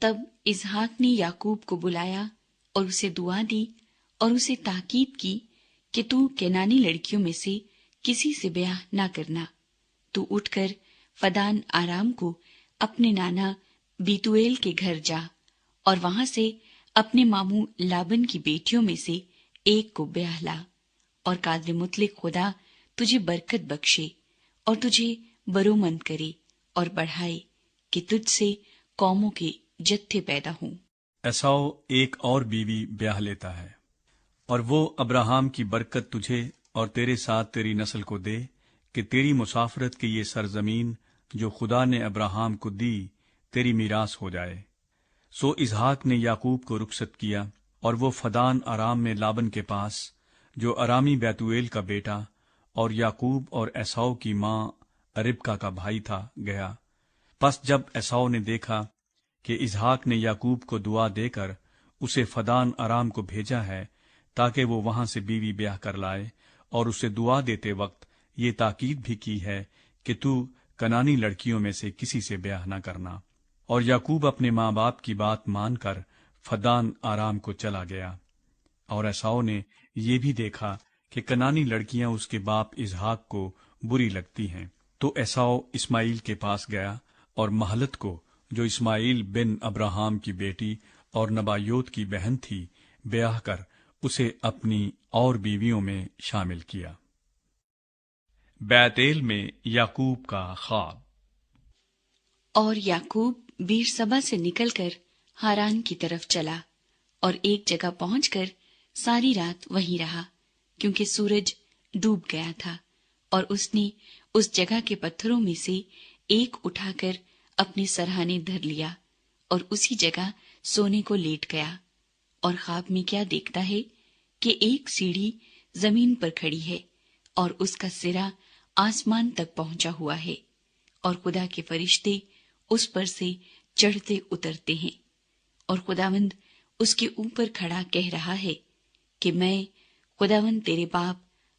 تب اسحاق نے یعقوب کو بلایا اور اسے دعا دی اور اسے تاکید کی کہ تو کینانی لڑکیوں میں سے کسی سے بیاہ نہ کرنا، تو اٹھ کر فدان آرام کو اپنے نانا بیتویل کے گھر جا اور وہاں سے اپنے ماموں لابن کی بیٹیوں میں سے ایک کو بیاہ لا، اور قادر مطلق خدا تجھے برکت بخشے اور تجھے برومند کرے اور بڑھائے کہ تجھ سے قوموں کے جتھے پیدا ہوں۔ ایساؤ ایک اور بیوی بیاہ لیتا ہے، اور وہ ابراہام کی برکت تجھے اور تیرے ساتھ تیری نسل کو دے کہ تیری مسافرت کی یہ سرزمین جو خدا نے ابراہام کو دی تیری میراث ہو جائے۔ سو اسحاق نے یعقوب کو رخصت کیا، اور وہ فدان آرام میں لابن کے پاس جو ارامی بیتویل کا بیٹا اور یعقوب اور ایساؤ کی ماں ربکا کا بھائی تھا گیا۔ پس جب ایساؤ نے دیکھا کہ اسحاق نے یعقوب کو دعا دے کر اسے فدان آرام کو بھیجا ہے تاکہ وہ وہاں سے بیوی بیاہ کر لائے، اور اسے دعا دیتے وقت یہ تاکید بھی کی ہے کہ تو کنانی لڑکیوں میں سے کسی سے بیاہ نہ کرنا، اور یعقوب اپنے ماں باپ کی بات مان کر فدان آرام کو چلا گیا۔ اور ایساؤ نے یہ بھی دیکھا کہ کنانی لڑکیاں اس کے باپ اسحاق کو بری لگتی ہیں، تو ایساؤ اسماعیل کے پاس گیا اور مہلت کو جو اسماعیل بن ابراہام کی بیٹی اور نبایوت کی بہن تھی بیاہ کر اسے اپنی اور بیویوں میں شامل کیا۔ بیتیل میں یعقوب کا خواب۔ اور یعقوب بیر سبا سے نکل کر ہاران کی طرف چلا، اور ایک جگہ پہنچ کر ساری رات وہیں رہا، کیونکہ سورج ڈوب گیا تھا، اور اس نے اس جگہ کے پتھروں میں سے ایک اٹھا کر اپنے سرہانے دھر لیا، اور اسی جگہ سونے کو لیٹ گیا۔ اور خواب میں کیا دیکھتا ہے کہ ایک سیڑھی زمین پر کھڑی ہے، اور اس کا سرا آسمان تک پہنچا ہوا ہے، اور خدا کے فرشتے اس پر سے چڑھتے اترتے ہیں، اور خداوند اس کے اوپر کھڑا کہہ رہا ہے کہ میں خداوند تیرے باپ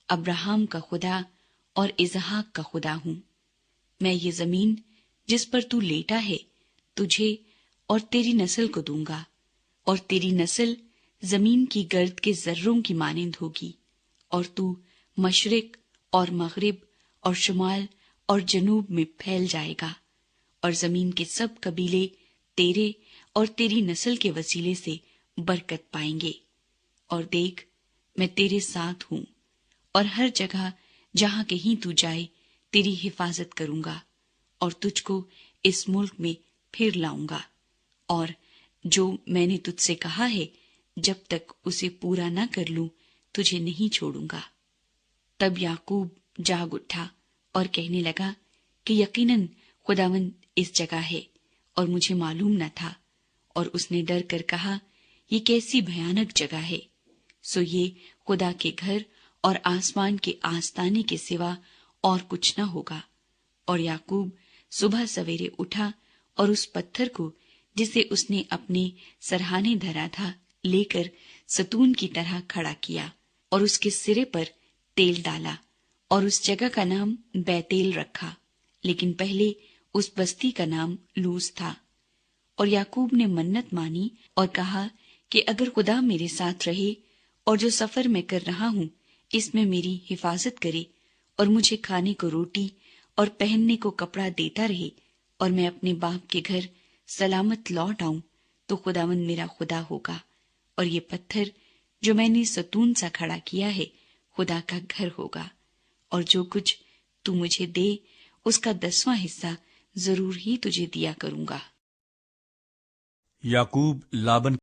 ابراہم کا خدا اور اسحاق کا خدا ہوں۔ میں یہ زمین جس پر تو لیٹا ہے تجھے اور تیری نسل کو دوں گا، اور تیری نسل زمین کی گرد کے ذروں کی مانند ہوگی، اور تو مشرق اور مغرب اور شمال اور جنوب میں پھیل جائے گا، اور زمین کے سب قبیلے تیرے اور تیری نسل کے وسیلے سے برکت پائیں گے۔ اور دیکھ، میں تیرے ساتھ ہوں، اور ہر جگہ جہاں کہیں تو جائے تیری حفاظت کروں گا، اور تجھ کو اس ملک میں پھر لاؤں گا، اور جو میں نے تجھ سے کہا ہے جب تک اسے پورا نہ کر لوں تجھے نہیں چھوڑوں گا۔ تب یعقوب جاگ اٹھا اور کہنے لگا کہ یقیناً خداوند اس جگہ ہے، اور مجھے معلوم نہ تھا۔ اور اس نے ڈر کر کہا، یہ کیسی بھیانک جگہ ہے، سو یہ خدا کے گھر اور آسمان کے آستانے کے سوا اور کچھ نہ ہوگا۔ اور یعقوب صبح سویرے اٹھا اور اس پتھر کو جسے اس نے اپنے سرہانے دھرا تھا لے کر ستون کی طرح کھڑا کیا، اور اس کے سرے پر تیل ڈالا، اور اس جگہ کا نام بیتیل رکھا، لیکن پہلے اس بستی کا نام لوز تھا۔ اور یعقوب نے منت مانی اور کہا کہ اگر خدا میرے ساتھ رہے اور جو سفر میں کر رہا ہوں اس میں میری حفاظت کرے، اور مجھے کھانے کو روٹی اور پہننے کو کپڑا دیتا رہے، اور میں اپنے باپ کے گھر سلامت لوٹ آؤں، تو خداوند میرا خدا ہوگا، اور یہ پتھر جو میں نے ستون سا کھڑا کیا ہے خدا کا گھر ہوگا، اور جو کچھ تو مجھے دے اس کا 10واں حصہ ضرور ہی تجھے دیا کروں گا۔ یعقوب لابن